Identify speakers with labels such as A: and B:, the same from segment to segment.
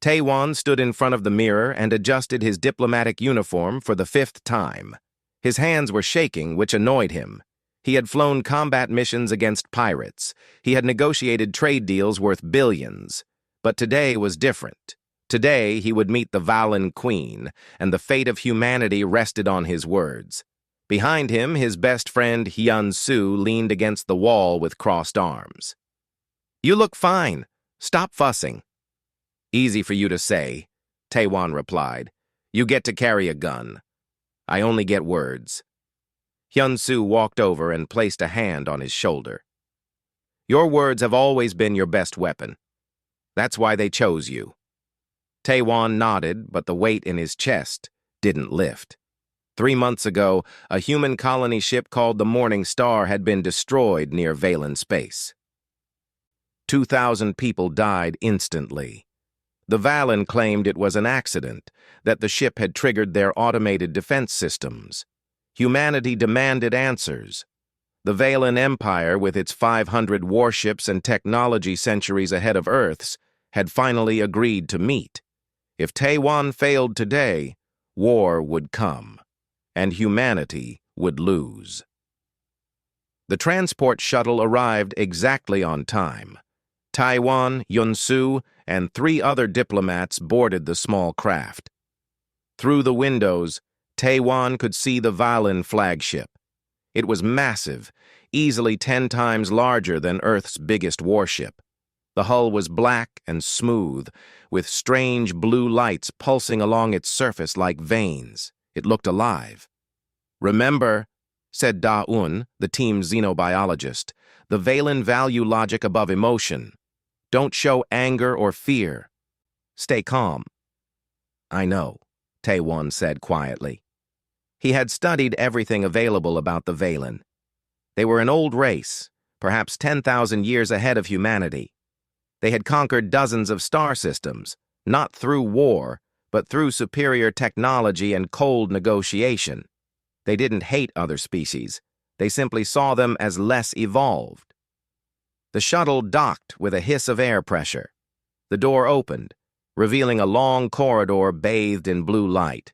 A: Taewon stood in front of the mirror and adjusted his diplomatic uniform for the fifth time. His hands were shaking, which annoyed him. He had flown combat missions against pirates. He had negotiated trade deals worth billions. But today was different. Today he would meet the Valen Queen, and the fate of humanity rested on his words. Behind him, his best friend Hyun-soo leaned against the wall with crossed arms. "You look fine. Stop fussing." "Easy for you to say," Taewon replied. "You get to carry a gun. I only get words." Hyun-soo walked over and placed a hand on his shoulder. "Your words have always been your best weapon. That's why they chose you." Taewon nodded, but the weight in his chest didn't lift. 3 months ago, a human colony ship called the Morning Star had been destroyed near Valen Space. 2,000 people died instantly. The Valen claimed it was an accident, that the ship had triggered their automated defense systems. Humanity demanded answers. The Valen Empire, with its 500 warships and technology centuries ahead of Earth's, had finally agreed to meet. If Taewon failed today, war would come, and humanity would lose. The transport shuttle arrived exactly on time. Taewon, Hyun-soo, and 3 other diplomats boarded the small craft. Through the windows, Taewon could see the Valen flagship. It was massive, easily 10 times larger than Earth's biggest warship. The hull was black and smooth, with strange blue lights pulsing along its surface like veins. It looked alive. "Remember," said Da-un, the team's xenobiologist, "the Valen value logic above emotion. Don't show anger or fear. Stay calm." "I know," Taewon said quietly. He had studied everything available about the Valen. They were an old race, perhaps 10,000 years ahead of humanity. They had conquered dozens of star systems, not through war, but through superior technology and cold negotiation. They didn't hate other species. They simply saw them as less evolved. The shuttle docked with a hiss of air pressure. The door opened, revealing a long corridor bathed in blue light.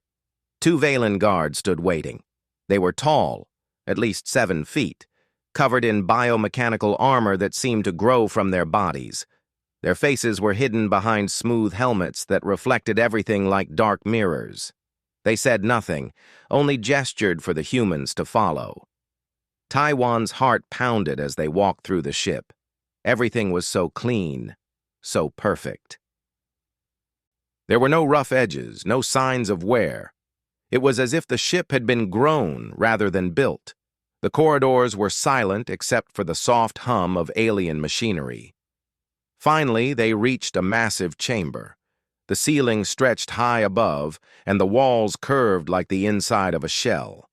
A: 2 Valen guards stood waiting. They were tall, at least 7 feet, covered in biomechanical armor that seemed to grow from their bodies. Their faces were hidden behind smooth helmets that reflected everything like dark mirrors. They said nothing, only gestured for the humans to follow. Taewon's heart pounded as they walked through the ship. Everything was so clean, so perfect. There were no rough edges, no signs of wear. It was as if the ship had been grown rather than built. The corridors were silent except for the soft hum of alien machinery. Finally, they reached a massive chamber. The ceiling stretched high above, and the walls curved like the inside of a shell.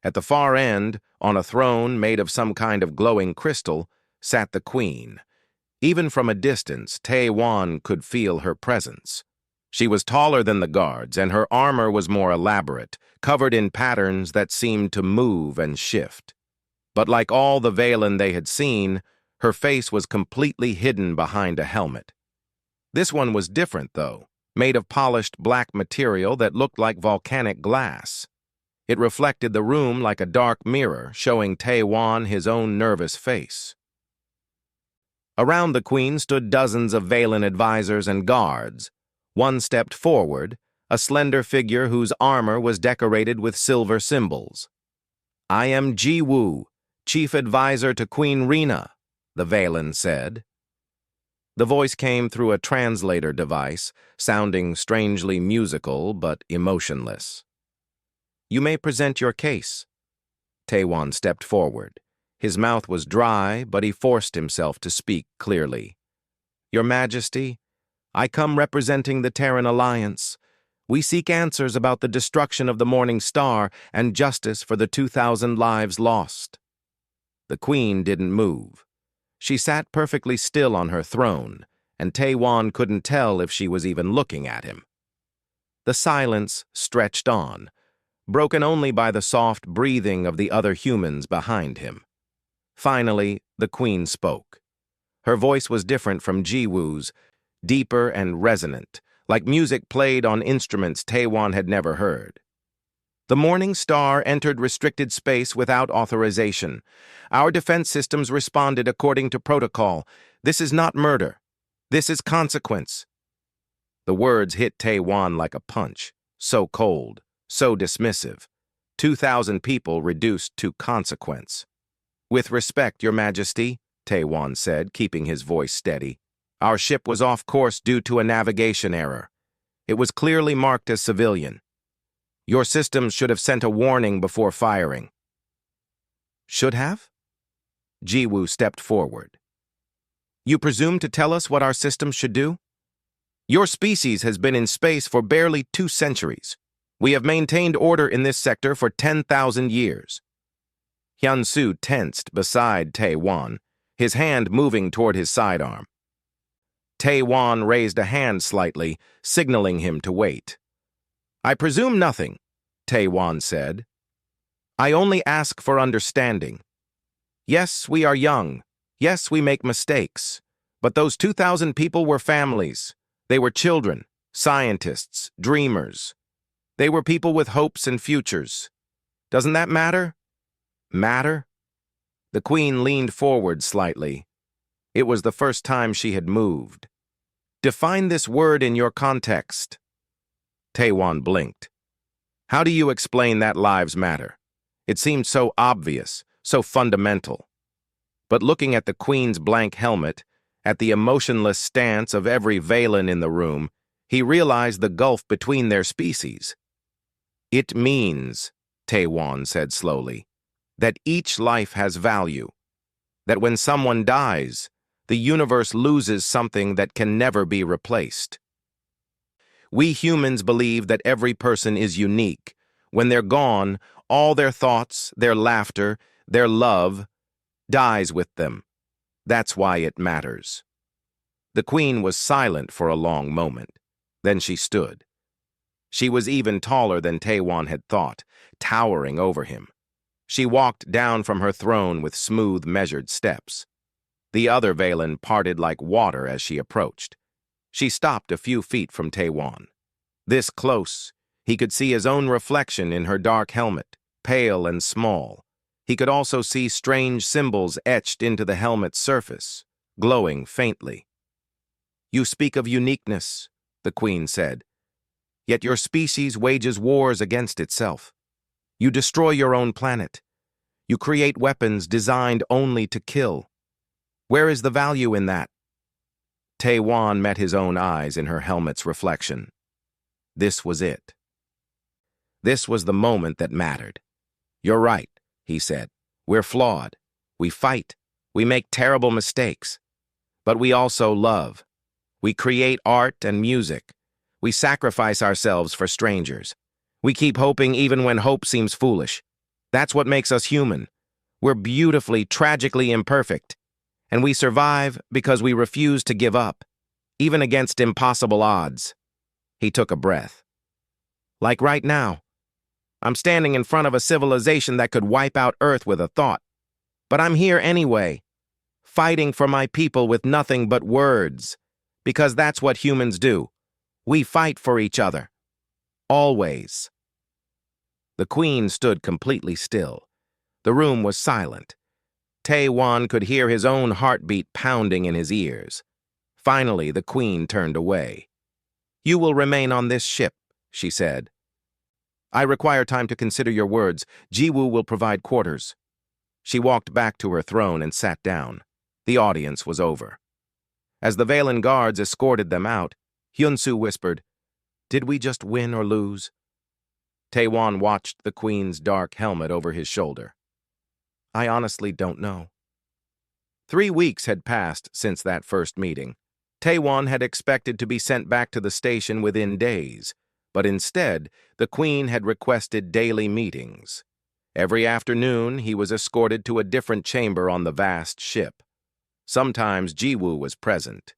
A: At the far end, on a throne made of some kind of glowing crystal, sat the queen. Even from a distance, Taewon could feel her presence. She was taller than the guards, and her armor was more elaborate, covered in patterns that seemed to move and shift. But like all the Valen they had seen, her face was completely hidden behind a helmet. This one was different, though, made of polished black material that looked like volcanic glass. It reflected the room like a dark mirror, showing Taewon his own nervous face. Around the queen stood dozens of Valen advisors and guards. One stepped forward, a slender figure whose armor was decorated with silver symbols. "I am Ji-woo, chief advisor to Queen Rina," the Valen said. The voice came through a translator device, sounding strangely musical but emotionless. "You may present your case." Taewon stepped forward. His mouth was dry, but he forced himself to speak clearly. "Your Majesty, I come representing the Terran Alliance. We seek answers about the destruction of the Morning Star and justice for the 2,000 lives lost." The queen didn't move. She sat perfectly still on her throne, and Taewon couldn't tell if she was even looking at him. The silence stretched on, broken only by the soft breathing of the other humans behind him. Finally, the queen spoke. Her voice was different from Ji-woo's, deeper and resonant, like music played on instruments Taewon had never heard. The Morning Star entered restricted space without authorization. Our defense systems responded according to protocol. This is not murder. This is consequence. The words hit Taewon like a punch, so cold, so dismissive. 2,000 people reduced to consequence. With respect, Your Majesty, Taewon said, keeping his voice steady. Our ship was off course due to a navigation error. It was clearly marked as civilian. Your systems should have sent a warning before firing. Should have? Jiwoo stepped forward. You presume to tell us what our systems should do? Your species has been in space for barely 2 centuries. We have maintained order in this sector for 10,000 years. Hyun-soo tensed beside Taewon, his hand moving toward his sidearm. Taewon raised a hand slightly, signaling him to wait. I presume nothing, Taewon said. I only ask for understanding. Yes, we are young. Yes, we make mistakes. But those 2,000 people were families. They were children, scientists, dreamers. They were people with hopes and futures. Doesn't that matter? Matter? The Queen leaned forward slightly. It was the first time she had moved. Define this word in your context. Taewon blinked. How do you explain that lives matter? It seemed so obvious, so fundamental. But looking at the Queen's blank helmet, at the emotionless stance of every Valen in the room, he realized the gulf between their species. It means, Taewon said slowly, that each life has value, that when someone dies, the universe loses something that can never be replaced. We humans believe that every person is unique. When they're gone, all their thoughts, their laughter, their love dies with them. That's why it matters. The Queen was silent for a long moment. Then she stood. She was even taller than Taewon had thought, towering over him. She walked down from her throne with smooth, measured steps. The other Valen parted like water as she approached. She stopped a few feet from Taewon. This close, he could see his own reflection in her dark helmet, pale and small. He could also see strange symbols etched into the helmet's surface, glowing faintly. You speak of uniqueness, the Queen said. Yet your species wages wars against itself. You destroy your own planet. You create weapons designed only to kill. Where is the value in that? Taewon met his own eyes in her helmet's reflection. This was it. This was the moment that mattered. You're right, he said. We're flawed. We fight. We make terrible mistakes. But we also love. We create art and music. We sacrifice ourselves for strangers. We keep hoping even when hope seems foolish. That's what makes us human. We're beautifully, tragically imperfect. And we survive because we refuse to give up, even against impossible odds. He took a breath. Like right now. I'm standing in front of a civilization that could wipe out Earth with a thought. But I'm here anyway, fighting for my people with nothing but words, because that's what humans do. We fight for each other. Always. The Queen stood completely still. The room was silent. Taewon could hear his own heartbeat pounding in his ears. Finally, the Queen turned away. You will remain on this ship, she said. I require time to consider your words. Jiwoo will provide quarters. She walked back to her throne and sat down. The audience was over. As the Valen guards escorted them out, Hyun-soo whispered, Did we just win or lose? Taewon watched the Queen's dark helmet over his shoulder. I honestly don't know. 3 weeks had passed since that first meeting. Taewon had expected to be sent back to the station within days, but instead, the Queen had requested daily meetings. Every afternoon, he was escorted to a different chamber on the vast ship. Sometimes Jiwoo was present.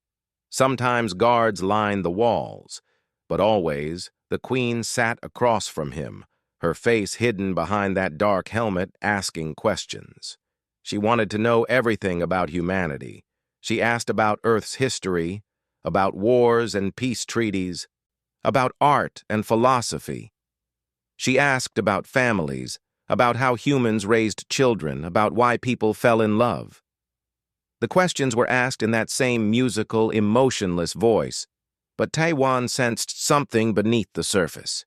A: Sometimes guards lined the walls, but always the Queen sat across from him, her face hidden behind that dark helmet, asking questions. She wanted to know everything about humanity. She asked about Earth's history, about wars and peace treaties, about art and philosophy. She asked about families, about how humans raised children, about why people fell in love. The questions were asked in that same musical, emotionless voice, but Taiwan sensed something beneath the surface.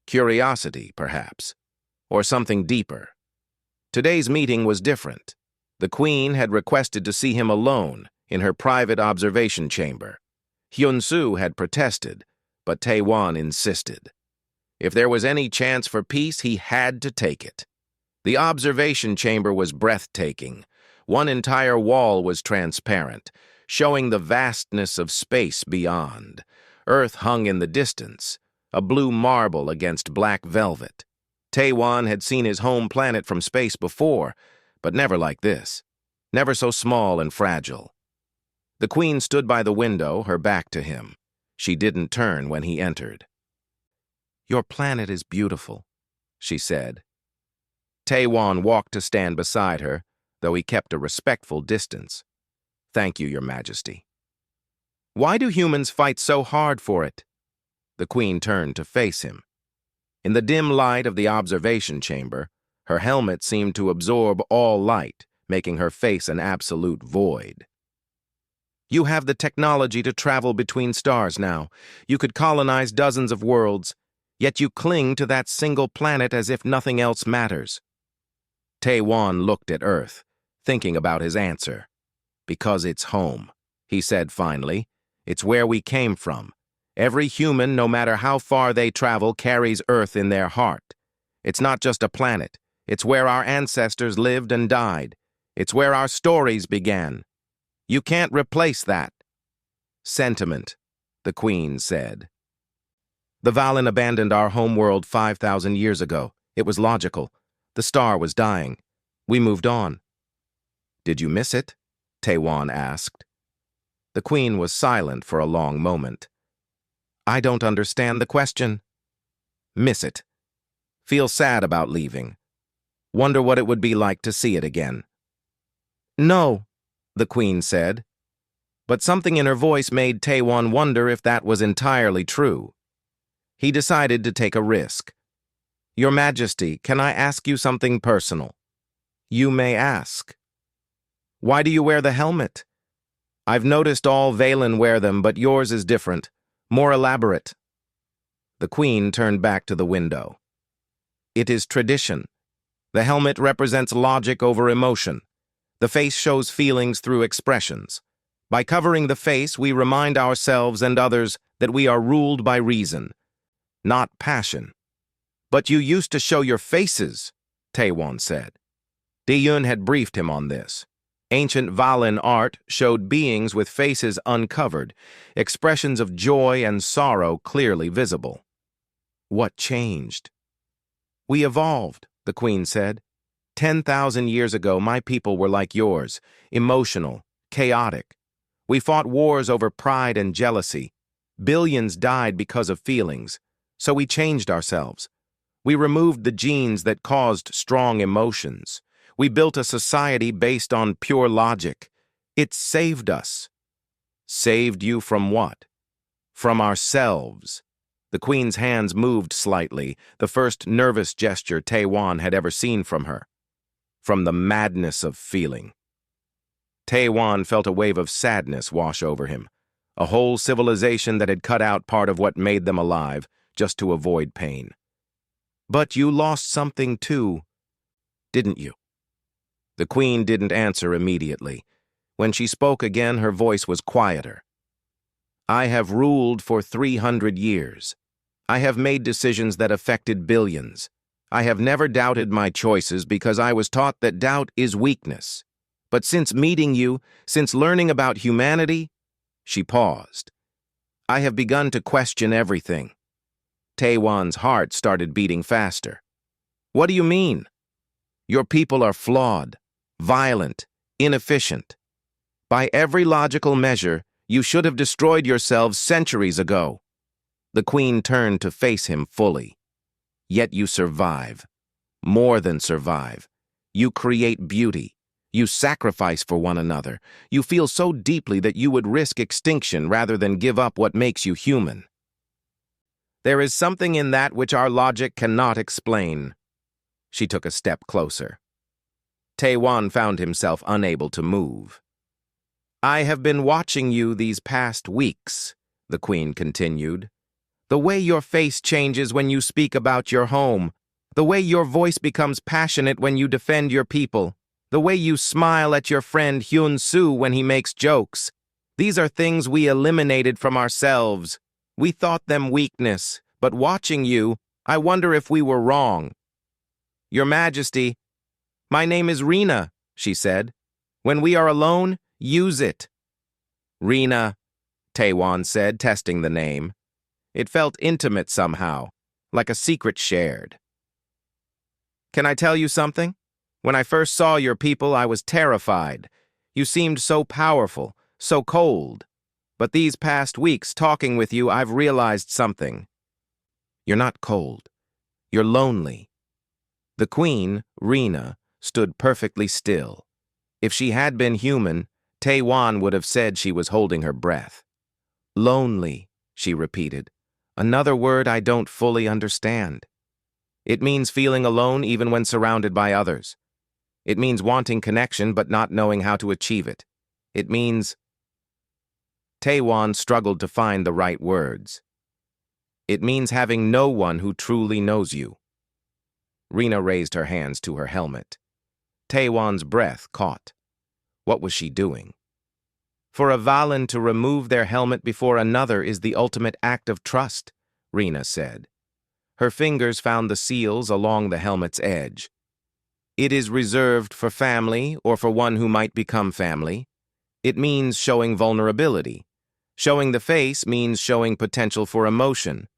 A: Curiosity, perhaps, or something deeper. Today's meeting was different. The Queen had requested to see him alone in her private observation chamber. Hyun-soo had protested, but Taiwan insisted. If there was any chance for peace, he had to take it. The observation chamber was breathtaking. One entire wall was transparent, showing the vastness of space beyond. Earth hung in the distance, a blue marble against black velvet. Taiwan had seen his home planet from space before, but never like this. Never so small and fragile. The Queen stood by the window, her back to him. She didn't turn when he entered. "Your planet is beautiful," she said. Taiwan walked to stand beside her, though he kept a respectful distance. "Thank you, Your Majesty." "Why do humans fight so hard for it?" The Queen turned to face him. In the dim light of the observation chamber, her helmet seemed to absorb all light, making her face an absolute void. "You have the technology to travel between stars now. You could colonize dozens of worlds, yet you cling to that single planet as if nothing else matters." Taiwan looked at Earth, thinking about his answer. "Because it's home," he said finally. "It's where we came from. Every human, no matter how far they travel, carries Earth in their heart. It's not just a planet. It's where our ancestors lived and died. It's where our stories began. You can't replace that." "Sentiment," the Queen said. "The Valen abandoned our homeworld 5,000 years ago. It was logical. The star was dying. We moved on." "Did you miss it?" Taiwan asked. The Queen was silent for a long moment. "I don't understand the question." "Miss it. Feel sad about leaving. Wonder what it would be like to see it again." "No," the Queen said. But something in her voice made Taiwan wonder if that was entirely true. He decided to take a risk. "Your Majesty, can I ask you something personal?" "You may ask." "Why do you wear the helmet?" "I've noticed all Valen wear them, but yours is different, more elaborate." The Queen turned back to the window. "It is tradition. The helmet represents logic over emotion. The face shows feelings through expressions. By covering the face, we remind ourselves and others that we are ruled by reason, not passion." "But you used to show your faces," Taiwan said. Diyun had briefed him on this. Ancient Valen art showed beings with faces uncovered, expressions of joy and sorrow clearly visible. "What changed?" "We evolved," the Queen said. 10,000 years ago, my people were like yours, emotional, chaotic. We fought wars over pride and jealousy. Billions died because of feelings, so we changed ourselves. We removed the genes that caused strong emotions. We built a society based on pure logic. It saved us." "Saved you from what?" "From ourselves." The Queen's hands moved slightly, the first nervous gesture Taiwan had ever seen from her. "From the madness of feeling." Taiwan felt a wave of sadness wash over him, a whole civilization that had cut out part of what made them alive, just to avoid pain. "But you lost something too, didn't you?" The Queen didn't answer immediately. When she spoke again, her voice was quieter. "I have ruled for 300 years. I have made decisions that affected billions. I have never doubted my choices because I was taught that doubt is weakness. But since meeting you, since learning about humanity," she paused, "I have begun to question everything." Taiwan's heart started beating faster. "What do you mean?" "Your people are flawed, violent, inefficient. By every logical measure, you should have destroyed yourselves centuries ago." The Queen turned to face him fully. "Yet you survive. More than survive. You create beauty. You sacrifice for one another. You feel so deeply that you would risk extinction rather than give up what makes you human." There is something in that which our logic cannot explain. She took a step closer. Tae-wan found himself unable to move. I have been watching you these past weeks, the Queen continued. The way your face changes when you speak about your home, the way your voice becomes passionate when you defend your people, the way you smile at your friend Hyun-soo when he makes jokes. These are things we eliminated from ourselves. We thought them weakness, but watching you, I wonder if we were wrong. Your Majesty, my name is Rena, she said. When we are alone, use it. Rena, Tae-wan said, testing the name. It felt intimate somehow, like a secret shared. Can I tell you something? When I first saw your people, I was terrified. You seemed so powerful, so cold. But these past weeks, talking with you, I've realized something. You're not cold. You're lonely. The Queen, Rena, stood perfectly still. If she had been human, Tae-wan would have said she was holding her breath. Lonely, she repeated. Another word I don't fully understand. It means feeling alone even when surrounded by others. It means wanting connection but not knowing how to achieve it. It means... Tae-wan struggled to find the right words. It means having no one who truly knows you. Rena raised her hands to her helmet. Tae-wan's breath caught. What was she doing? For a Valan to remove their helmet before another is the ultimate act of trust, Rena said. Her fingers found the seals along the helmet's edge. It is reserved for family or for one who might become family. It means showing vulnerability. Showing the face means showing potential for emotion,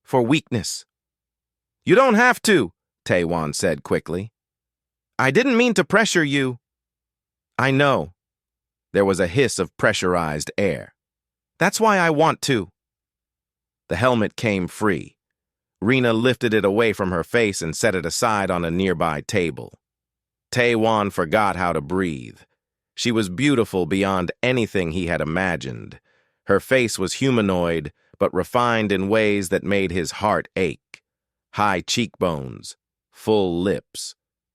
A: for weakness. You don't have to, Tae-wan said quickly. I didn't mean to pressure you. I know. There was a hiss of pressurized air. That's why I want to. The helmet came free. Rena lifted it away from her face and set it aside on a nearby table. Tae-wan forgot how to breathe. She was beautiful beyond anything he had imagined. Her face was humanoid, but refined in ways that made his heart ache. High cheekbones, full lips.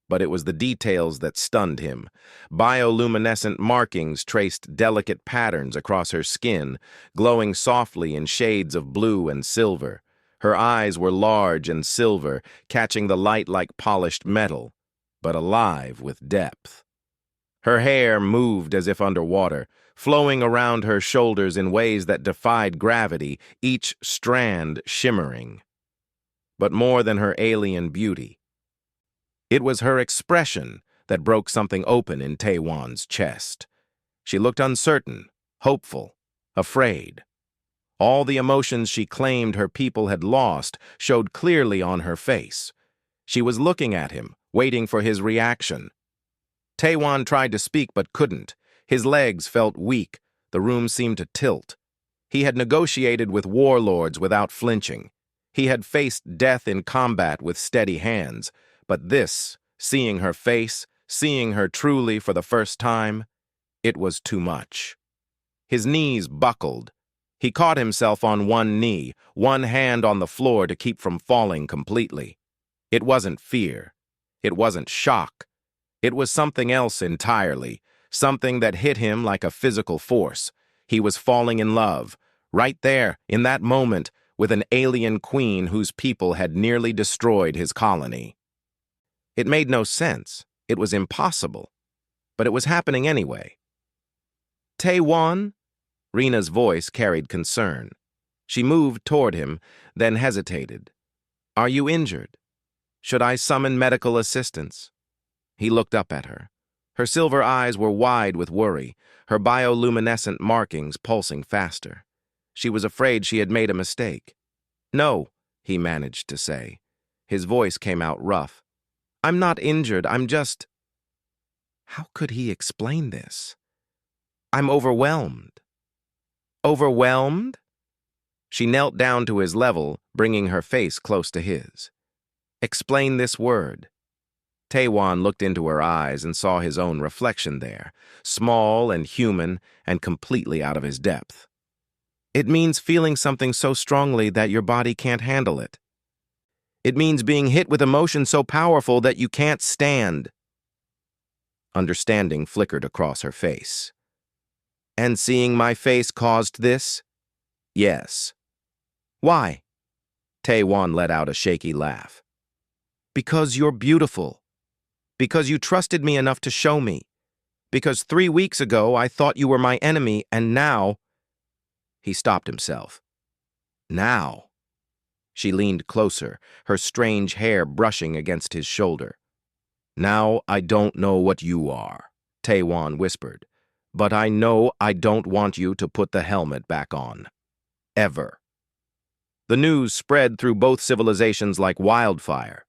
A: But it was the details that stunned him. Bioluminescent markings traced delicate patterns across her skin, glowing softly in shades of blue and silver. Her eyes were large and silver, catching the light like polished metal, but alive with depth. Her hair moved as if underwater, flowing around her shoulders in ways that defied gravity, each strand shimmering. But more than her alien beauty, it was her expression that broke something open in Tae-wan's chest. She looked uncertain, hopeful, afraid. All the emotions she claimed her people had lost showed clearly on her face. She was looking at him, waiting for his reaction. Tae-wan tried to speak but couldn't. His legs felt weak. The room seemed to tilt. He had negotiated with warlords without flinching. He had faced death in combat with steady hands. But this, seeing her face, seeing her truly for the first time, it was too much. His knees buckled. He caught himself on one knee, one hand on the floor to keep from falling completely. It wasn't fear. It wasn't shock. It was something else entirely, something that hit him like a physical force. He was falling in love, right there, in that moment, with an alien queen whose people had nearly destroyed his colony. It made no sense. It was impossible. But it was happening anyway. Tae-wan? Rena's voice carried concern. She moved toward him, then hesitated. Are you injured? Should I summon medical assistance? He looked up at her. Her silver eyes were wide with worry, her bioluminescent markings pulsing faster. She was afraid she had made a mistake. No, he managed to say. His voice came out rough. I'm not injured, I'm just... How could he explain this? I'm overwhelmed. Overwhelmed? She knelt down to his level, bringing her face close to his. Explain this word. Tae-wan looked into her eyes and saw his own reflection there, small and human and completely out of his depth. It means feeling something so strongly that your body can't handle it. It means being hit with emotion so powerful that you can't stand. Understanding flickered across her face. And seeing my face caused this? Yes. Why? Tae-Wan let out a shaky laugh. Because you're beautiful. Because you trusted me enough to show me. Because 3 weeks ago I thought you were my enemy, and now... He stopped himself. Now. She leaned closer, her strange hair brushing against his shoulder. Now I don't know what you are, Tae-Wan whispered, but I know I don't want you to put the helmet back on. Ever. The news spread through both civilizations like wildfire.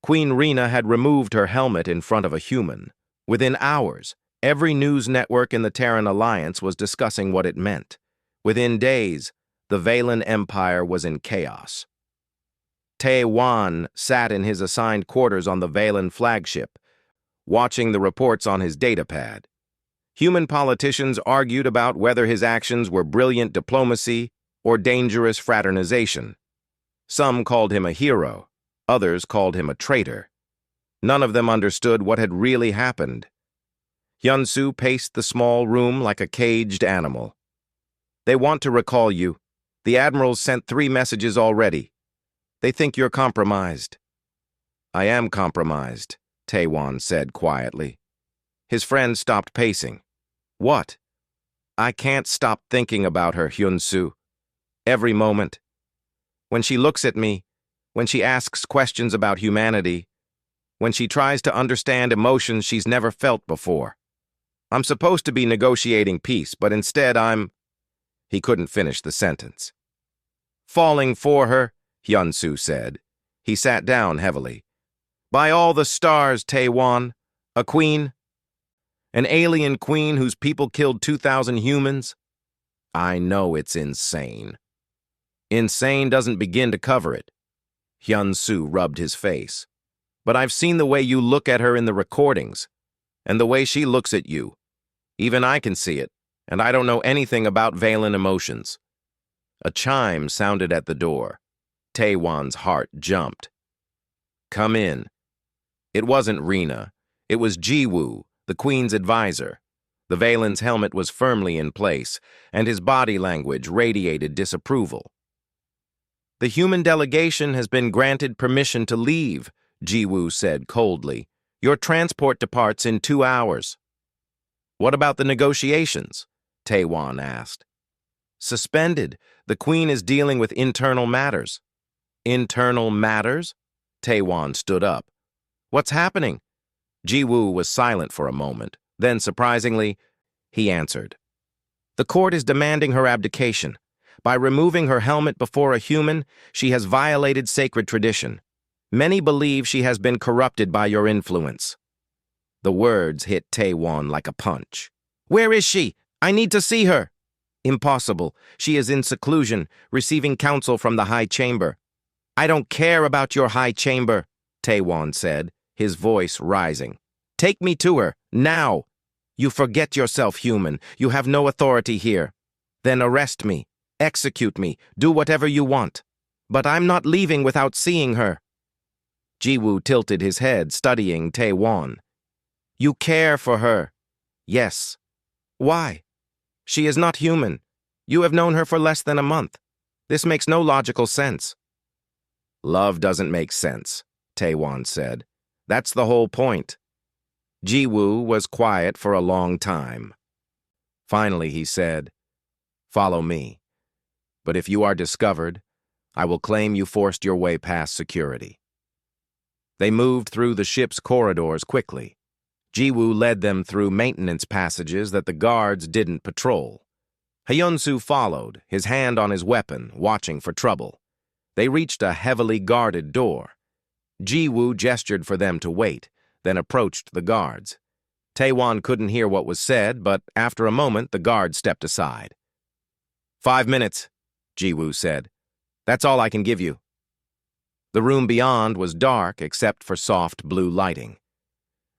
A: Queen Rena had removed her helmet in front of a human. Within hours, every news network in the Terran Alliance was discussing what it meant. Within days, the Valen Empire was in chaos. Tae-Wan sat in his assigned quarters on the Valen flagship, watching the reports on his datapad. Human politicians argued about whether his actions were brilliant diplomacy or dangerous fraternization. Some called him a hero, others called him a traitor. None of them understood what had really happened. Hyun-Soo paced the small room like a caged animal. They want to recall you. The admirals sent 3 messages already. They think you're compromised. I am compromised, Tae-Wan said quietly. His friend stopped pacing. What? I can't stop thinking about her, Hyun-Soo. Every moment. When she looks at me, when she asks questions about humanity, when she tries to understand emotions she's never felt before. I'm supposed to be negotiating peace, but instead I'm... He couldn't finish the sentence. Falling for her, Hyun-Soo said. He sat down heavily. By all the stars, Tae-Wan. A queen? An alien queen whose people killed 2,000 humans? I know it's insane. Insane doesn't begin to cover it. Hyun-Soo rubbed his face. But I've seen the way you look at her in the recordings, and the way she looks at you. Even I can see it, and I don't know anything about Valen emotions. A chime sounded at the door. Tae-Wan's heart jumped. Come in. It wasn't Rena. It was Ji-Woo, the Queen's advisor. The Valen's helmet was firmly in place, and his body language radiated disapproval. The human delegation has been granted permission to leave, Ji-Woo said coldly. Your transport departs in 2 hours. What about the negotiations? Tae-Wan asked. Suspended. The Queen is dealing with internal matters. Internal matters? Tae-Wan stood up. What's happening? Ji-Woo was silent for a moment. Then, surprisingly, he answered. The court is demanding her abdication. By removing her helmet before a human, she has violated sacred tradition. Many believe she has been corrupted by your influence. The words hit Tae-Wan like a punch. Where is she? I need to see her. Impossible. She is in seclusion, receiving counsel from the High Chamber. I don't care about your High Chamber, Tae-Wan said, his voice rising. Take me to her, now. You forget yourself, human. You have no authority here. Then arrest me, execute me, do whatever you want. But I'm not leaving without seeing her. Ji-Woo tilted his head, studying Tae-Wan. You care for her. Yes. Why? She is not human. You have known her for less than a month. This makes no logical sense. Love doesn't make sense, Tae-Wan said. That's the whole point. Ji-Woo was quiet for a long time. Finally, he said, Follow me. But if you are discovered, I will claim you forced your way past security. They moved through the ship's corridors quickly. Ji-Woo led them through maintenance passages that the guards didn't patrol. Hyun-Soo followed, his hand on his weapon, watching for trouble. They reached a heavily guarded door. Ji-Woo gestured for them to wait, then approached the guards. Tae-Wan couldn't hear what was said, but after a moment the guard stepped aside. 5 minutes, Ji-Woo said. That's all I can give you. The room beyond was dark except for soft blue lighting.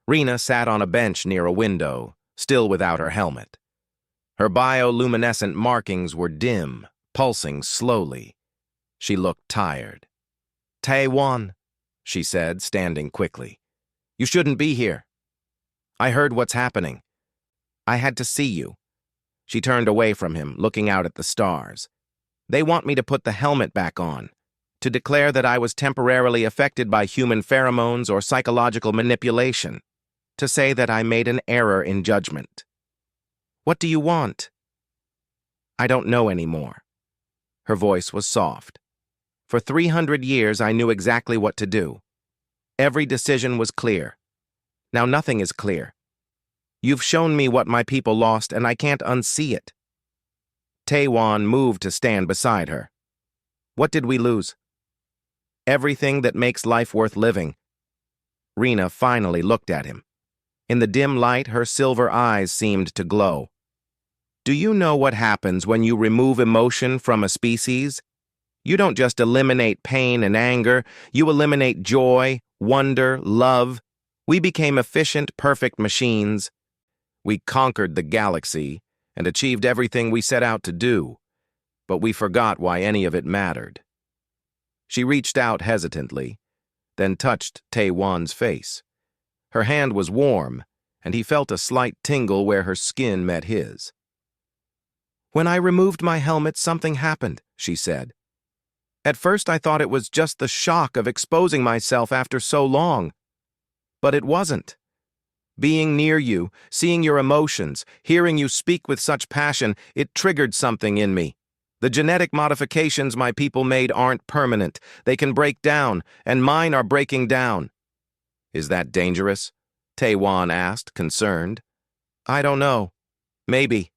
A: Rena sat on a bench near a window, still without her helmet. Her bioluminescent markings were dim, pulsing slowly. She looked tired. "Tae-won," she said, standing quickly. "You shouldn't be here. I heard what's happening. I had to see you." She turned away from him, looking out at the stars. "They want me to put the helmet back on, to declare that I was temporarily affected by human pheromones or psychological manipulation, to say that I made an error in judgment." "What do you want?" "I don't know anymore." Her voice was soft. "For 300 years, I knew exactly what to do. Every decision was clear. Now nothing is clear. You've shown me what my people lost, and I can't unsee it." Tae-won moved to stand beside her. "What did we lose?" "Everything that makes life worth living." Rena finally looked at him. In the dim light, her silver eyes seemed to glow. "Do you know what happens when you remove emotion from a species? You don't just eliminate pain and anger, you eliminate joy, wonder, love. We became efficient, perfect machines. We conquered the galaxy and achieved everything we set out to do, but we forgot why any of it mattered." She reached out hesitantly, then touched Tae-won's face. Her hand was warm, and he felt a slight tingle where her skin met his. "When I removed my helmet, something happened," she said. "At first I thought it was just the shock of exposing myself after so long. But it wasn't. Being near you, seeing your emotions, hearing you speak with such passion, it triggered something in me. The genetic modifications my people made aren't permanent. They can break down, and mine are breaking down." "Is that dangerous?" Tae-won asked, concerned. "I don't know. Maybe.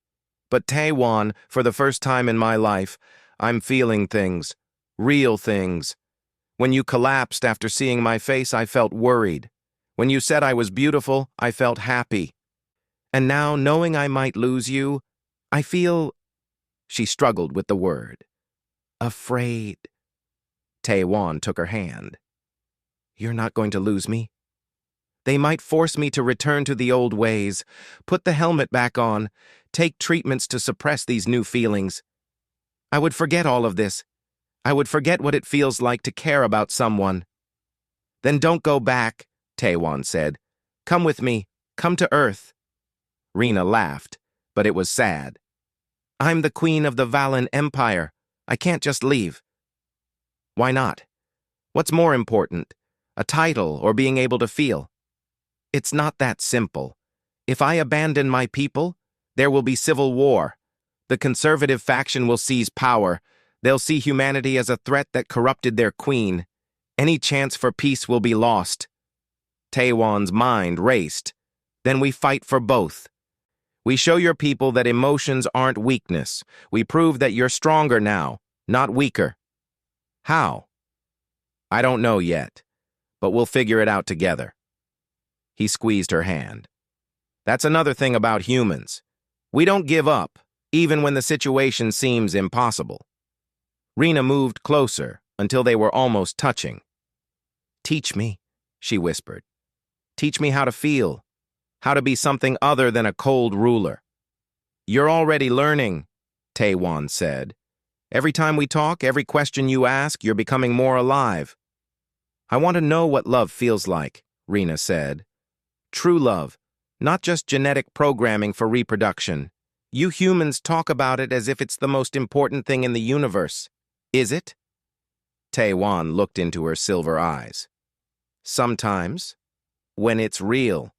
A: But Tae-won, for the first time in my life, I'm feeling things. Real things. When you collapsed after seeing my face, I felt worried. When you said I was beautiful, I felt happy. And now, knowing I might lose you, I feel—" She struggled with the word. "Afraid." Tae-won took her hand. "You're not going to lose me? They might force me to return to the old ways, put the helmet back on, take treatments to suppress these new feelings. I would forget all of this. I would forget what it feels like to care about someone." "Then don't go back," Tae-won said. "Come with me. Come to Earth." Rena laughed, but it was sad. "I'm the queen of the Valen Empire. I can't just leave." "Why not? What's more important, a title or being able to feel?" "It's not that simple. If I abandon my people, there will be civil war. The conservative faction will seize power. They'll see humanity as a threat that corrupted their queen. Any chance for peace will be lost." Tae-won's mind raced. "Then we fight for both. We show your people that emotions aren't weakness. We prove that you're stronger now, not weaker." "How?" "I don't know yet, but we'll figure it out together." He squeezed her hand. "That's another thing about humans. We don't give up, even when the situation seems impossible." Rena moved closer until they were almost touching. "Teach me," she whispered. "Teach me how to feel, how to be something other than a cold ruler." "You're already learning," Tae-won said. "Every time we talk, every question you ask, you're becoming more alive." "I want to know what love feels like," Rena said. "True love, not just genetic programming for reproduction. You humans talk about it as if it's the most important thing in the universe. Is it?" Tae-won looked into her silver eyes. "Sometimes, when it's real."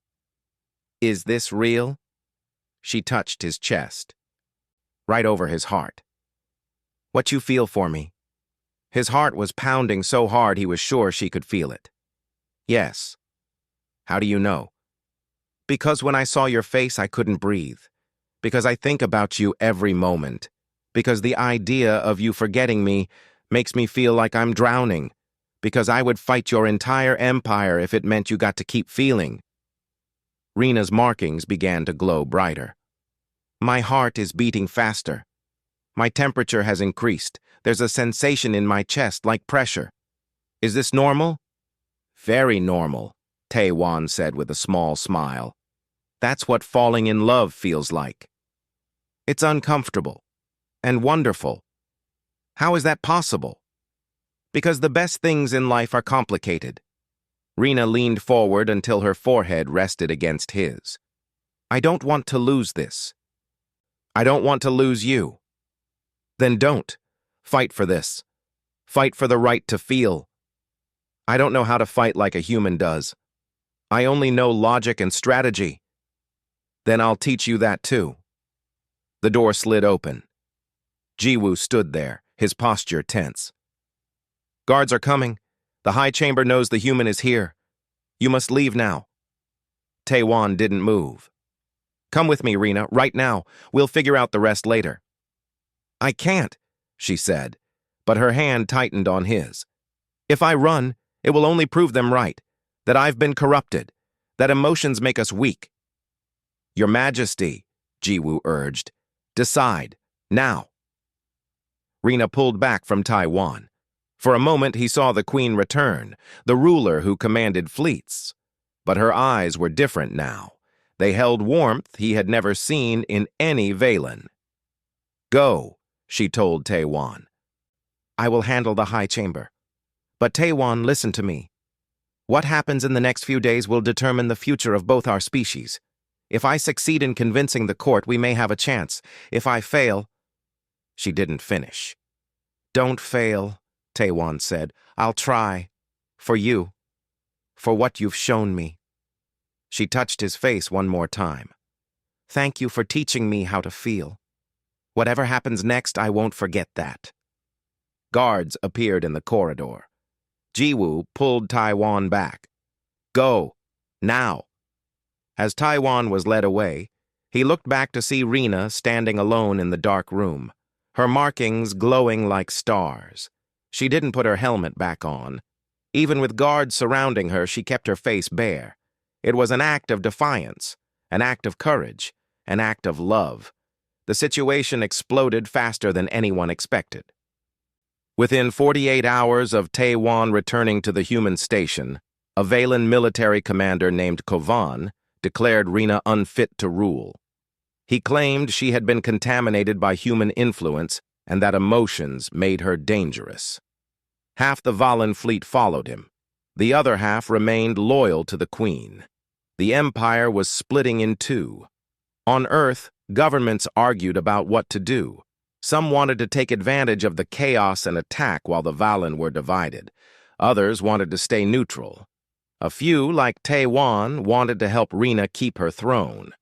A: "Is this real?" She touched his chest, right over his heart. "What you feel for me?" His heart was pounding so hard he was sure she could feel it. "Yes." "How do you know?" "Because when I saw your face, I couldn't breathe. Because I think about you every moment. Because the idea of you forgetting me makes me feel like I'm drowning. Because I would fight your entire empire if it meant you got to keep feeling." Rena's markings began to glow brighter. "My heart is beating faster. My temperature has increased. There's a sensation in my chest like pressure. Is this normal?" "Very normal," Tae-won said with a small smile. "That's what falling in love feels like. It's uncomfortable and wonderful. How is that possible? Because the best things in life are complicated. Rena leaned forward until her forehead rested against his. I don't want to lose this. I don't want to lose you. Then don't. Fight for this. Fight for the right to feel. I don't know how to fight like a human does. I only know logic and strategy. Then I'll teach you that too. The door slid open. Jiwoo stood there, his posture tense. Guards are coming. The high chamber knows the human is here. You must leave now. Taewon didn't move. Come with me, Rena, right now. We'll figure out the rest later. I can't, she said, but her hand tightened on his. If I run, it will only prove them right, that I've been corrupted, that emotions make us weak. Your Majesty, Jiwoo urged, decide, now. Rena pulled back from Taewon. For a moment he saw the queen return, the ruler who commanded fleets. But her eyes were different now. They held warmth he had never seen in any Valen. Go, she told Taewon. I will handle the high chamber. But Taewon, listen to me. What happens in the next few days will determine the future of both our species. If I succeed in convincing the court, we may have a chance. If I fail... She didn't finish. Don't fail, Taewon said. I'll try. For you. For what you've shown me. She touched his face one more time. Thank you for teaching me how to feel. Whatever happens next, I won't forget that. Guards appeared in the corridor. Jiwoo pulled Taewon back. Go, now. As Taewon was led away, he looked back to see Rena standing alone in the dark room, her markings glowing like stars. She didn't put her helmet back on. Even with guards surrounding her, she kept her face bare. It was an act of defiance, an act of courage, an act of love. The situation exploded faster than anyone expected. Within 48 hours of Taewon returning to the human station, a Valen military commander named Kovan declared Rena unfit to rule. He claimed she had been contaminated by human influence and that emotions made her dangerous. Half the Valen fleet followed him. The other half remained loyal to the Queen. The Empire was splitting in two. On Earth, governments argued about what to do. Some wanted to take advantage of the chaos and attack while the Valen were divided. Others wanted to stay neutral. A few, like Taewon, wanted to help Rena keep her throne.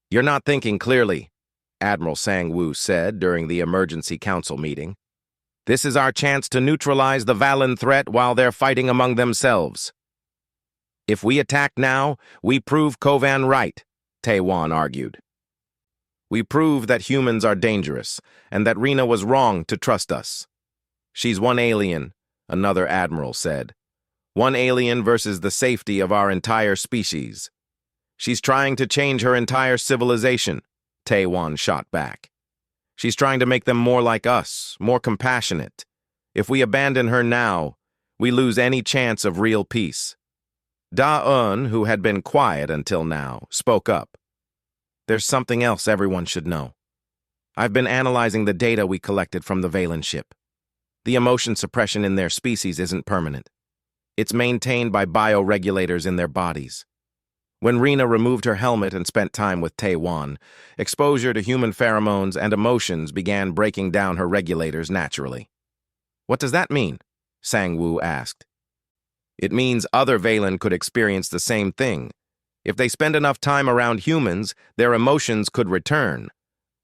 A: You're not thinking clearly, Admiral Sang-woo said during the emergency council meeting. This is our chance to neutralize the Valen threat while they're fighting among themselves. If we attack now, we prove Kovan right, Taewon argued. We prove that humans are dangerous, and that Rena was wrong to trust us. She's one alien, another admiral said. One alien versus the safety of our entire species. She's trying to change her entire civilization, Taewon shot back. She's trying to make them more like us, more compassionate. If we abandon her now, we lose any chance of real peace. Da-eun, who had been quiet until now, spoke up. There's something else everyone should know. I've been analyzing the data we collected from the Valen ship. The emotion suppression in their species isn't permanent. It's maintained by bioregulators in their bodies. When Rena removed her helmet and spent time with Taewon, exposure to human pheromones and emotions began breaking down her regulators naturally. What does that mean? Sang-woo asked. It means other Valen could experience the same thing. If they spend enough time around humans, their emotions could return.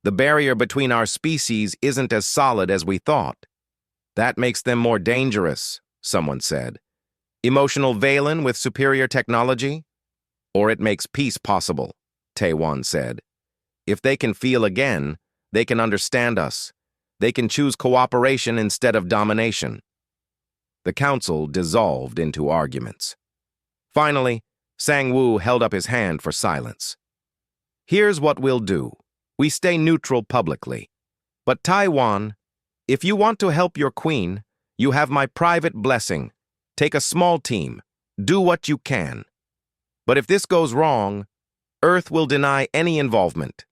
A: The barrier between our species isn't as solid as we thought. That makes them more dangerous, someone said. Emotional Valen with superior technology? Or it makes peace possible, Taewon said. If they can feel again, they can understand us. They can choose cooperation instead of domination. The council dissolved into arguments. Finally, Sang-woo held up his hand for silence. Here's what we'll do. We stay neutral publicly. But Taewon, if you want to help your queen, you have my private blessing. Take a small team. Do what you can. But if this goes wrong, Earth will deny any involvement.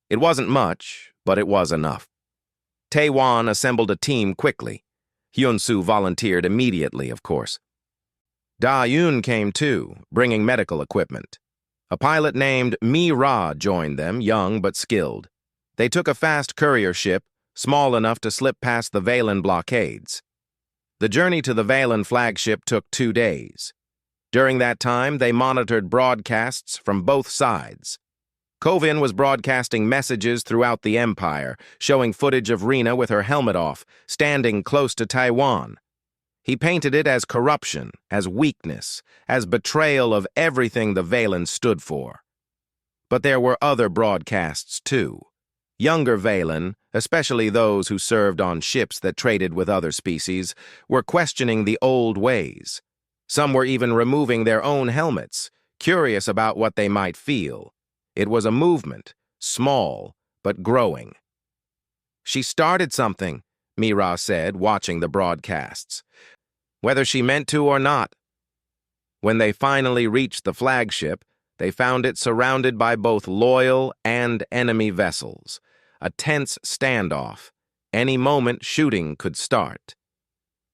A: It wasn't much, but it was enough. Taewon assembled a team quickly. Hyun-soo volunteered immediately, of course. Da-yoon came too, bringing medical equipment. A pilot named Mi-ra joined them, young but skilled. They took a fast courier ship, small enough to slip past the Valen blockades. The journey to the Valen flagship took 2 days. During that time, they monitored broadcasts from both sides. Kovin was broadcasting messages throughout the Empire, showing footage of Rena with her helmet off, standing close to Taiwan. He painted it as corruption, as weakness, as betrayal of everything the Valen stood for. But there were other broadcasts, too. Younger Valen, especially those who served on ships that traded with other species, were questioning the old ways. Some were even removing their own helmets, curious about what they might feel. It was a movement, small, but growing. "She started something," Mi-ra said, watching the broadcasts. Whether she meant to or not. When they finally reached the flagship, they found it surrounded by both loyal and enemy vessels. A tense standoff. Any moment shooting could start.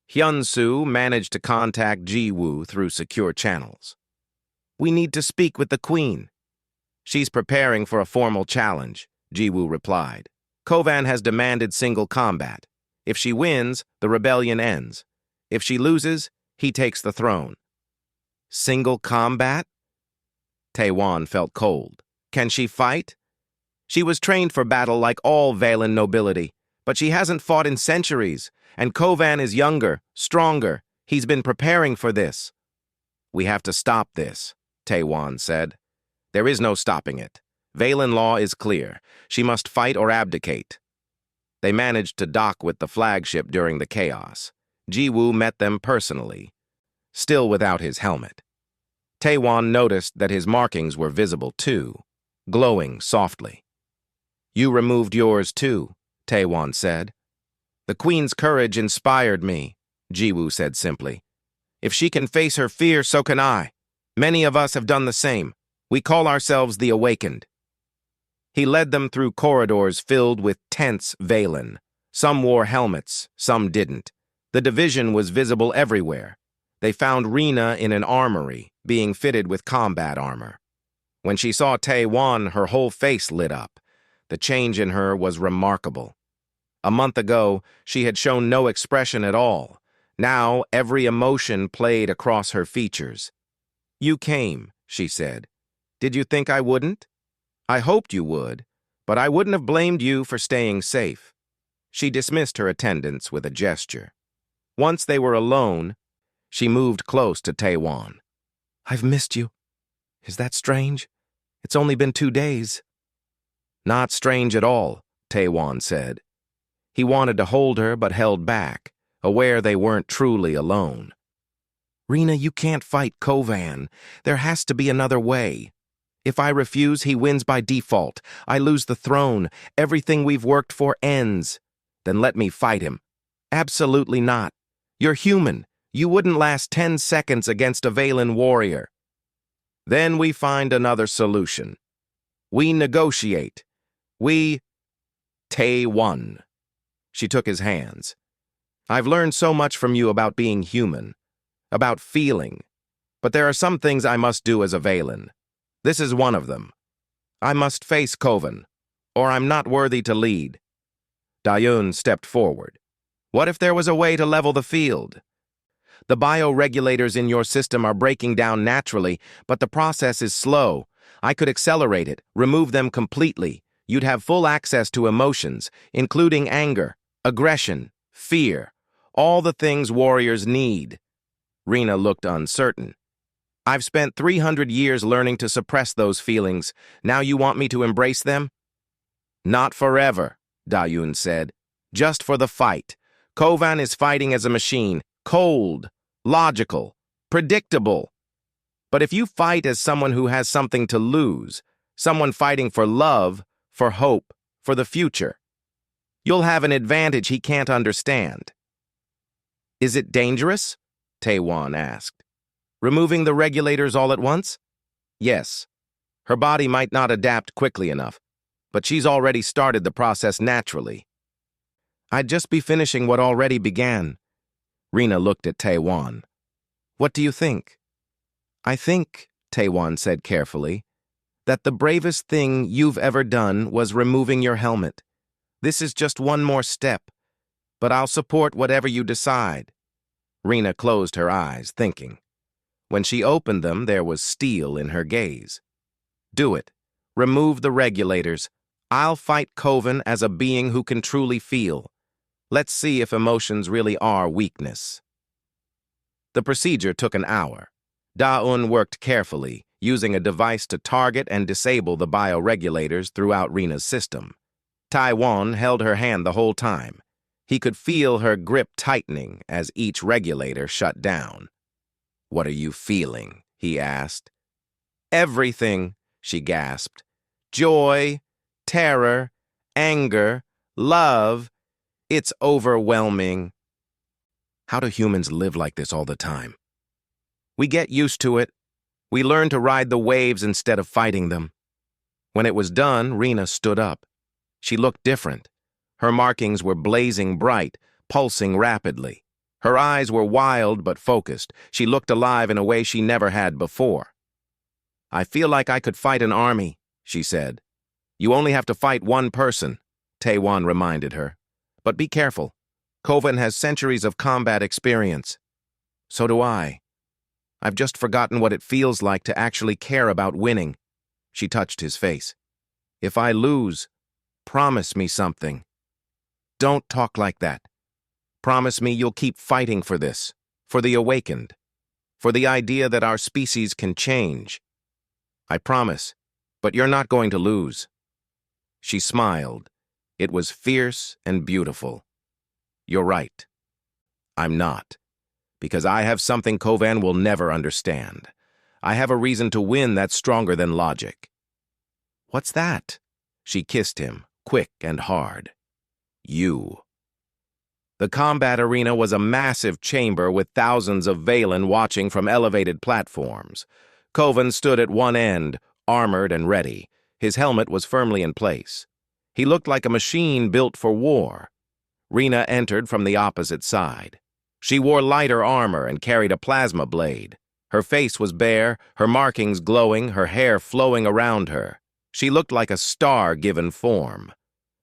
A: Hyun-soo managed to contact Ji-woo through secure channels. "We need to speak with the Queen." "She's preparing for a formal challenge," Ji-woo replied. "Kovan has demanded single combat. If she wins, the rebellion ends. If she loses, he takes the throne." "Single combat?" Taewon felt cold. "Can she fight?" "She was trained for battle like all Valen nobility, but she hasn't fought in centuries, and Kovan is younger, stronger. He's been preparing for this." "We have to stop this," Taewon said. "There is no stopping it. Valen law is clear. She must fight or abdicate." They managed to dock with the flagship during the chaos. Ji-woo met them personally, still without his helmet. Taewon noticed that his markings were visible too, glowing softly. "You removed yours too," Taewon said. "The Queen's courage inspired me," Ji-woo said simply. "If she can face her fear, so can I. Many of us have done the same. We call ourselves the Awakened." He led them through corridors filled with tense Valen. Some wore helmets, some didn't. The division was visible everywhere. They found Rena in an armory, being fitted with combat armor. When she saw Taewon, her whole face lit up. The change in her was remarkable. A month ago, she had shown no expression at all. Now, every emotion played across her features. "You came," she said. "Did you think I wouldn't? I hoped you would, but I wouldn't have blamed you for staying safe." She dismissed her attendants with a gesture. Once they were alone, she moved close to Taewon. "I've missed you. Is that strange? It's only been 2 days." "Not strange at all," Taewon said. He wanted to hold her but held back, aware they weren't truly alone. "Rena, you can't fight Kovan. There has to be another way. If I refuse, he wins by default. I lose the throne. Everything we've worked for ends. Then let me fight him." "Absolutely not. You're human. You wouldn't last 10 seconds against a Valen warrior." "Then we find another solution. We negotiate. We..." Taewon. She took his hands. "I've learned so much from you about being human, about feeling, but there are some things I must do as a Valen. This is one of them. I must face Kovan, or I'm not worthy to lead." Da-yoon stepped forward. "What if there was a way to level the field? The bioregulators in your system are breaking down naturally, but the process is slow. I could accelerate it, remove them completely. You'd have full access to emotions, including anger, aggression, fear, all the things warriors need." Rena looked uncertain. "I've spent 300 years learning to suppress those feelings. Now you want me to embrace them?" "Not forever," Da-yoon said. "Just for the fight. Kovan is fighting as a machine, cold, logical, predictable. But if you fight as someone who has something to lose, someone fighting for love, for hope, for the future, you'll have an advantage he can't understand." "Is it dangerous?" Taewon asked. "Removing the regulators all at once?" "Yes. Her body might not adapt quickly enough, but she's already started the process naturally." I'd just be finishing what already began. Rena looked at Taewon. What do you think? I think, Taewon said carefully, that the bravest thing you've ever done was removing your helmet. This is just one more step, but I'll support whatever you decide. Rena closed her eyes, thinking. When she opened them, there was steel in her gaze. Do it. Remove the regulators. I'll fight Kovan as a being who can truly feel. Let's see if emotions really are weakness. The procedure took an hour. Da-un worked carefully, using a device to target and disable the bioregulators throughout Rena's system. Taewon held her hand the whole time. He could feel her grip tightening as each regulator shut down. What are you feeling? He asked. Everything, she gasped. Joy, terror, anger, love. It's overwhelming. How do humans live like this all the time? We get used to it. We learn to ride the waves instead of fighting them. When it was done, Rena stood up. She looked different. Her markings were blazing bright, pulsing rapidly. Her eyes were wild but focused. She looked alive in a way she never had before. I feel like I could fight an army, she said. You only have to fight one person, Taewon reminded her. But be careful. Kovan has centuries of combat experience. So do I. I've just forgotten what it feels like to actually care about winning. She touched his face. If I lose, promise me something. Don't talk like that. Promise me you'll keep fighting for this, for the awakened, for the idea that our species can change. I promise, but you're not going to lose. She smiled. It was fierce and beautiful. You're right. I'm not. Because I have something Kovan will never understand. I have a reason to win that's stronger than logic. What's that? She kissed him, quick and hard. You. The combat arena was a massive chamber with thousands of Valen watching from elevated platforms. Kovan stood at one end, armored and ready. His helmet was firmly in place. He looked like a machine built for war. Rena entered from the opposite side. She wore lighter armor and carried a plasma blade. Her face was bare, her markings glowing, her hair flowing around her. She looked like a star given form.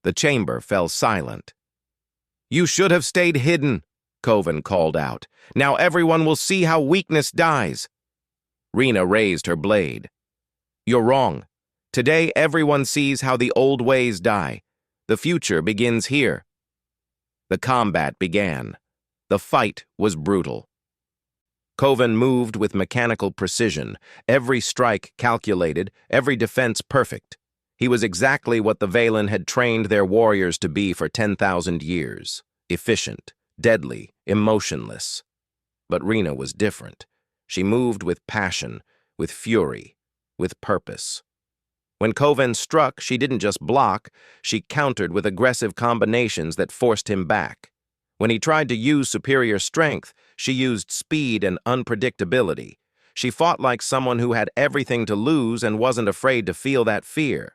A: The chamber fell silent. You should have stayed hidden, Kovan called out. Now everyone will see how weakness dies. Rena raised her blade. You're wrong. Today everyone sees how the old ways die. The future begins here. The combat began. The fight was brutal. Kovan moved with mechanical precision, every strike calculated, every defense perfect. He was exactly what the Valen had trained their warriors to be for 10,000 years. Efficient, deadly, emotionless. But Rena was different. She moved with passion, with fury, with purpose. When Kovan struck, she didn't just block, she countered with aggressive combinations that forced him back. When he tried to use superior strength, she used speed and unpredictability. She fought like someone who had everything to lose and wasn't afraid to feel that fear.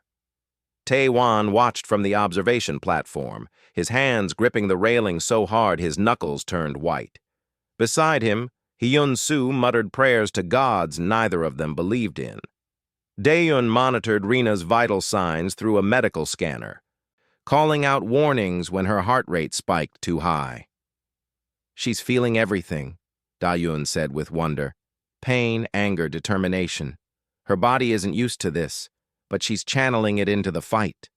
A: Taewon watched from the observation platform, his hands gripping the railing so hard his knuckles turned white. Beside him, Hyun-soo muttered prayers to gods neither of them believed in. Daeun monitored Rena's vital signs through a medical scanner, calling out warnings when her heart rate spiked too high. She's feeling everything, Daeun said with wonder. Pain, anger, determination. Her body isn't used to this, but she's channeling it into the fight.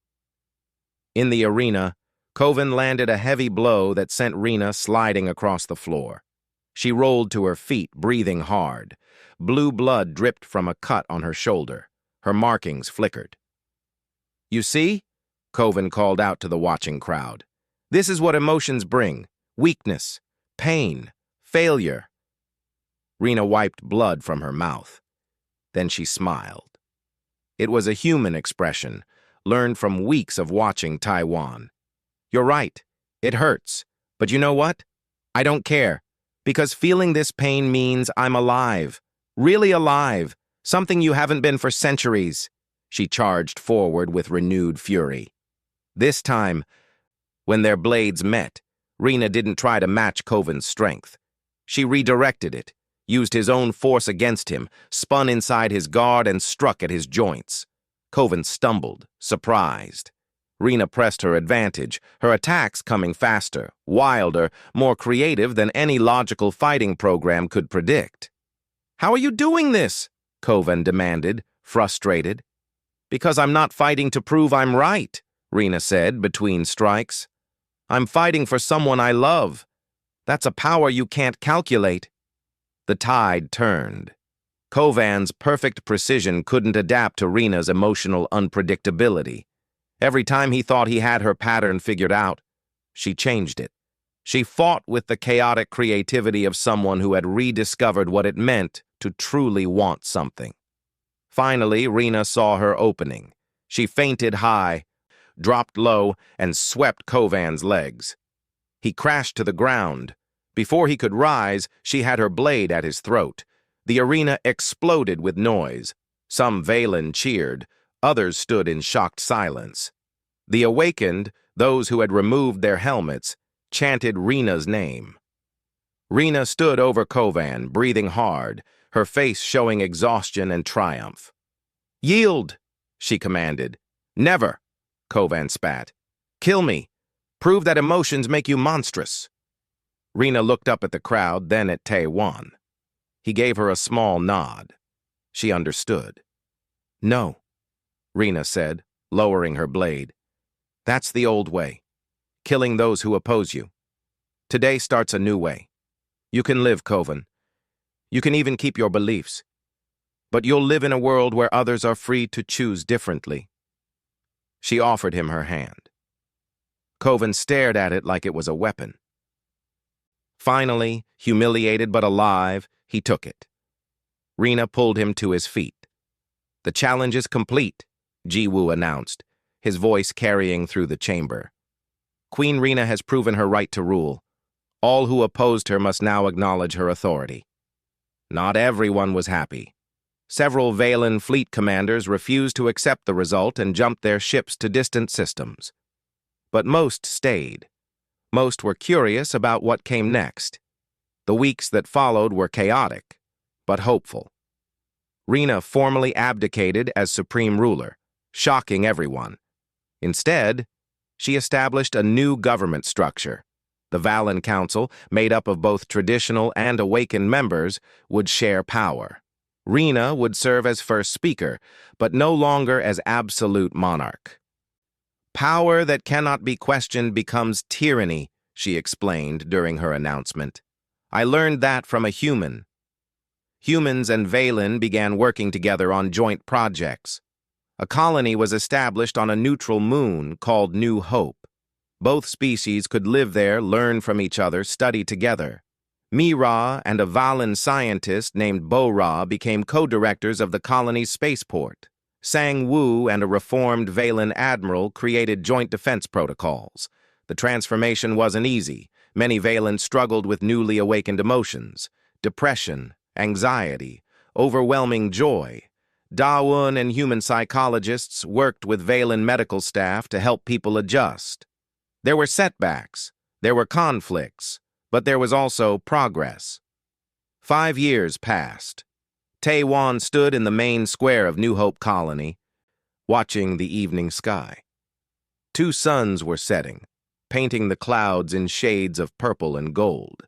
A: In the arena, Kovan landed a heavy blow that sent Rena sliding across the floor. She rolled to her feet, breathing hard. Blue blood dripped from a cut on her shoulder. Her markings flickered. You see? Kovan called out to the watching crowd. This is what emotions bring. Weakness, pain, failure. Rena wiped blood from her mouth. Then she smiled. It was a human expression, learned from weeks of watching Taewon. You're right. It hurts. But you know what? I don't care. Because feeling this pain means I'm alive. Really alive. Something you haven't been for centuries. She charged forward with renewed fury. This time, When their blades met, Rena didn't try to match Kovan's strength. She redirected it, used his own force against him, spun inside his guard and struck at his joints. Kovan stumbled, surprised. Rena pressed her advantage, her attacks coming faster, wilder, more creative than any logical fighting program could predict. "How are you doing this?" Kovan demanded, frustrated. "Because I'm not fighting to prove I'm right," Rena said between strikes. "I'm fighting for someone I love. That's a power you can't calculate." The tide turned. Kovan's perfect precision couldn't adapt to Rena's emotional unpredictability. Every time he thought he had her pattern figured out, she changed it. She fought with the chaotic creativity of someone who had rediscovered what it meant to truly want something. Finally, Rena saw her opening. She feinted high, dropped low, and swept Kovan's legs. He crashed to the ground. Before he could rise, she had her blade at his throat. The arena exploded with noise. Some Valen cheered. Others stood in shocked silence. The awakened, those who had removed their helmets, chanted Rena's name. Rena stood over Kovan, breathing hard, her face showing exhaustion and triumph. "Yield," she commanded. "Never," Kovan spat. "Kill me. Prove that emotions make you monstrous." Rena looked up at the crowd, then at Tae-Wan. He gave her a small nod. She understood. "No," Rena said, lowering her blade. "That's the old way, killing those who oppose you. Today starts a new way. You can live, Kovan. You can even keep your beliefs. But you'll live in a world where others are free to choose differently." She offered him her hand. Kovan stared at it like it was a weapon. Finally, humiliated but alive, he took it. Rena pulled him to his feet. "The challenge is complete," Ji-Woo announced, his voice carrying through the chamber. "Queen Rena has proven her right to rule. All who opposed her must now acknowledge her authority." Not everyone was happy. Several Valen fleet commanders refused to accept the result and jumped their ships to distant systems. But most stayed. Most were curious about what came next. The weeks that followed were chaotic, but hopeful. Rena formally abdicated as supreme ruler, shocking everyone. Instead, she established a new government structure. The Valen Council, made up of both traditional and awakened members, would share power. Rena would serve as first speaker, but no longer as absolute monarch. "Power that cannot be questioned becomes tyranny," she explained during her announcement. "I learned that from a human." Humans and Valen began working together on joint projects. A colony was established on a neutral moon called New Hope. Both species could live there, learn from each other, study together. Mira and a Valen scientist named Bo-Ra became co-directors of the colony's spaceport. Sang-Woo and a reformed Valen admiral created joint defense protocols. The transformation wasn't easy. Many Valen struggled with newly awakened emotions: depression, anxiety, overwhelming joy. Dawoon and human psychologists worked with Valen medical staff to help people adjust. There were setbacks, there were conflicts, but there was also progress. 5 years passed. Tae-Wan stood in the main square of New Hope Colony, watching the evening sky. 2 suns were setting, painting the clouds in shades of purple and gold.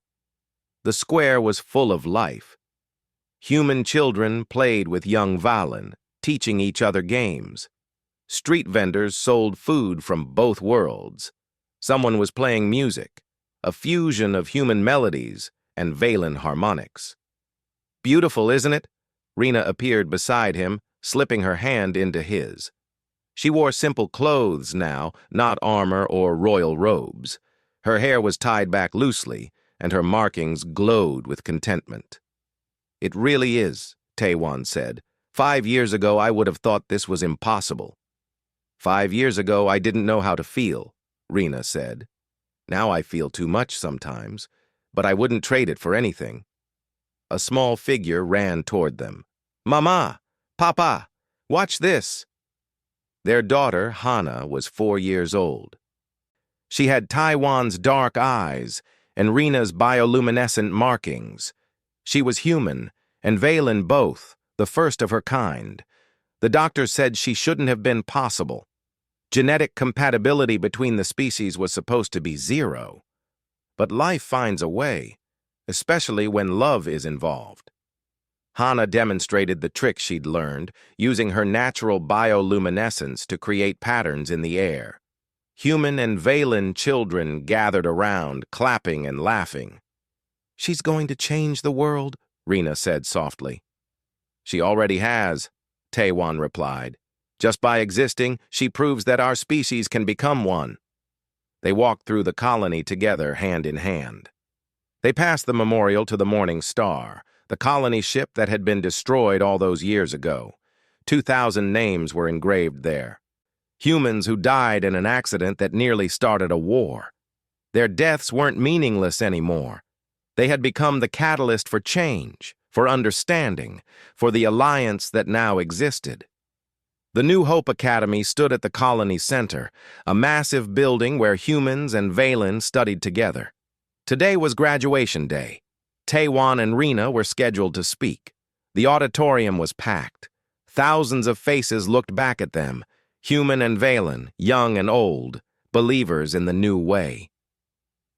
A: The square was full of life. Human children played with young Valen, teaching each other games. Street vendors sold food from both worlds. Someone was playing music, a fusion of human melodies and Valen harmonics. "Beautiful, isn't it?" Rena appeared beside him, slipping her hand into his. She wore simple clothes now, not armor or royal robes. Her hair was tied back loosely, and her markings glowed with contentment. "It really is," Tae-Wan said. 5 years ago, I would have thought this was impossible." 5 years ago, I didn't know how to feel," Rena said. "Now I feel too much sometimes, but I wouldn't trade it for anything." A small figure ran toward them. "Mama! Papa! Watch this!" Their daughter, Hana, was 4 years old. She had Taiwan's dark eyes and Rena's bioluminescent markings. She was human, and Valen both, the first of her kind. The doctor said she shouldn't have been possible. Genetic compatibility between the species was supposed to be 0. But life finds a way, especially when love is involved. Hana demonstrated the trick she'd learned, using her natural bioluminescence to create patterns in the air. Human and Valen children gathered around, clapping and laughing. "She's going to change the world," Rena said softly. "She already has," Taiwan replied. "Just by existing, she proves that our species can become one." They walked through the colony together, hand in hand. They passed the memorial to the Morning Star, the colony ship that had been destroyed all those years ago. 2,000 names were engraved there. Humans who died in an accident that nearly started a war. Their deaths weren't meaningless anymore. They had become the catalyst for change, for understanding, for the alliance that now existed. The New Hope Academy stood at the colony center, a massive building where humans and Valen studied together. Today was graduation day. Taiwan and Rena were scheduled to speak. The auditorium was packed. Thousands of faces looked back at them, human and Valen, young and old, believers in the new way.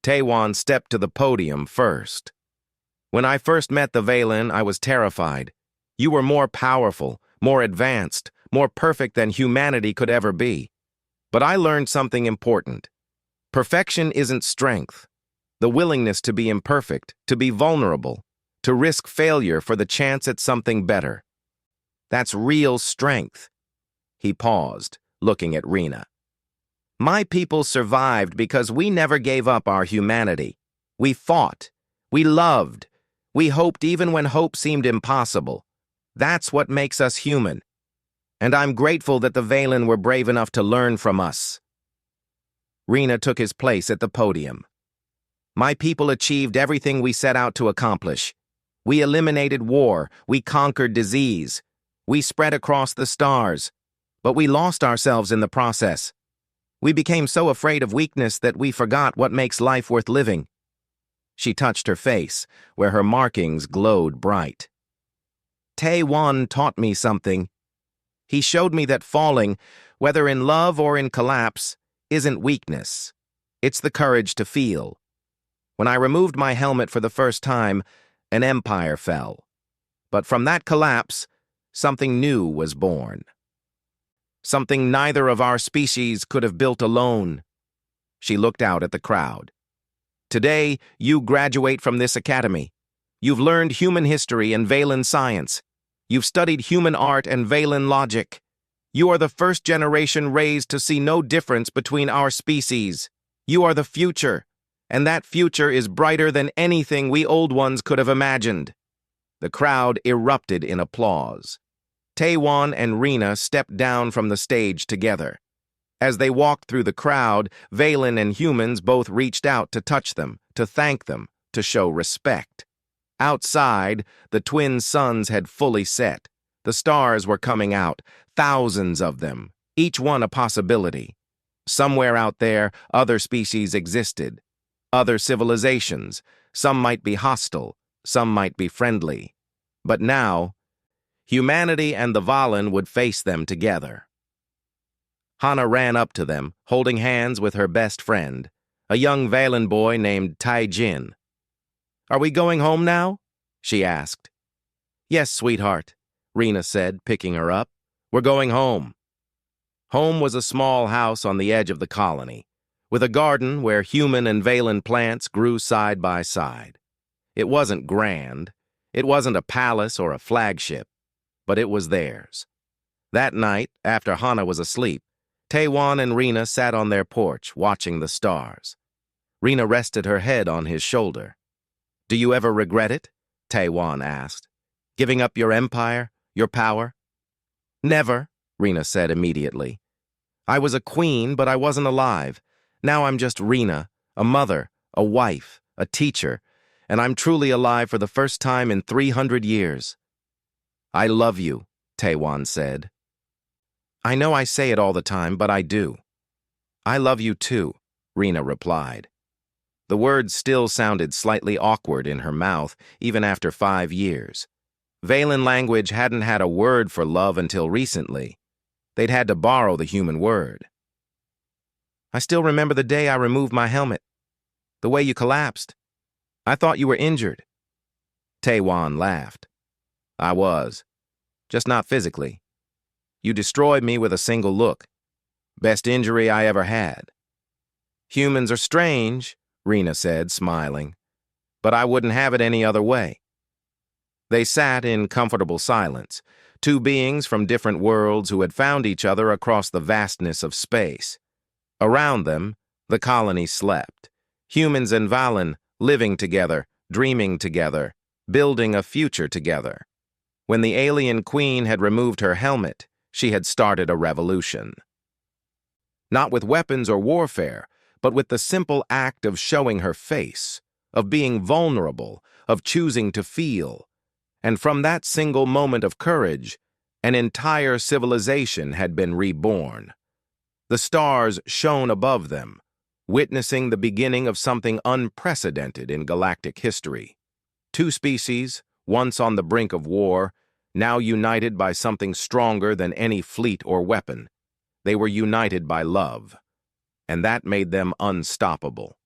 A: Taiwan stepped to the podium first. "When I first met the Valen, I was terrified. You were more powerful, more advanced, more perfect than humanity could ever be. But I learned something important. Perfection isn't strength. The willingness to be imperfect, to be vulnerable, to risk failure for the chance at something better. That's real strength." He paused, looking at Rena. "My people survived because we never gave up our humanity. We fought. We loved. We hoped even when hope seemed impossible. That's what makes us human. And I'm grateful that the Valen were brave enough to learn from us." Rena took his place at the podium. "My people achieved everything we set out to accomplish. We eliminated war. We conquered disease. We spread across the stars. But we lost ourselves in the process. We became so afraid of weakness that we forgot what makes life worth living." She touched her face, where her markings glowed bright. "Taiwan taught me something. He showed me that falling, whether in love or in collapse, isn't weakness. It's the courage to feel. When I removed my helmet for the first time, an empire fell. But from that collapse, something new was born. Something neither of our species could have built alone." She looked out at the crowd. "Today, you graduate from this academy. You've learned human history and Valen science. You've studied human art and Valen logic. You are the first generation raised to see no difference between our species. You are the future, and that future is brighter than anything we old ones could have imagined." The crowd erupted in applause. Taiwan and Rena stepped down from the stage together. As they walked through the crowd, Valen and humans both reached out to touch them, to thank them, to show respect. Outside, the twin suns had fully set. The stars were coming out, thousands of them, each one a possibility. Somewhere out there, other species existed. Other civilizations. Some might be hostile, some might be friendly. But now, humanity and the Valen would face them together. Hana ran up to them, holding hands with her best friend, a young Valen boy named Tai Jin. "Are we going home now?" she asked. "Yes, sweetheart," Rena said, picking her up. "We're going home." Home was a small house on the edge of the colony, with a garden where human and Valen plants grew side by side. It wasn't grand. It wasn't a palace or a flagship, but it was theirs. That night, after Hana was asleep, Taiwan and Rena sat on their porch, watching the stars. Rena rested her head on his shoulder. "Do you ever regret it?" Taiwan asked. "Giving up your empire, your power?" "Never," Rena said immediately. "I was a queen, but I wasn't alive. Now I'm just Rena, a mother, a wife, a teacher, and I'm truly alive for the first time in 300 years. "I love you," Taiwan said. "I know I say it all the time, but I do." "I love you too," Rena replied. The words still sounded slightly awkward in her mouth, even after 5 years. Valen language hadn't had a word for love until recently. They'd had to borrow the human word. I still remember the day I removed my helmet. The way you collapsed. I thought you were injured. Taewon laughed. I was. Just not physically. You destroyed me with a single look. Best injury I ever had. Humans are strange, Rena said, smiling. But I wouldn't have it any other way. They sat in comfortable silence, two beings from different worlds who had found each other across the vastness of space. Around them, the colony slept. Humans and Valen living together, dreaming together, building a future together. When the alien queen had removed her helmet, she had started a revolution. Not with weapons or warfare, but with the simple act of showing her face, of being vulnerable, of choosing to feel. And from that single moment of courage, an entire civilization had been reborn. The stars shone above them, witnessing the beginning of something unprecedented in galactic history. Two species, once on the brink of war, now united by something stronger than any fleet or weapon. They were united by love, and that made them unstoppable.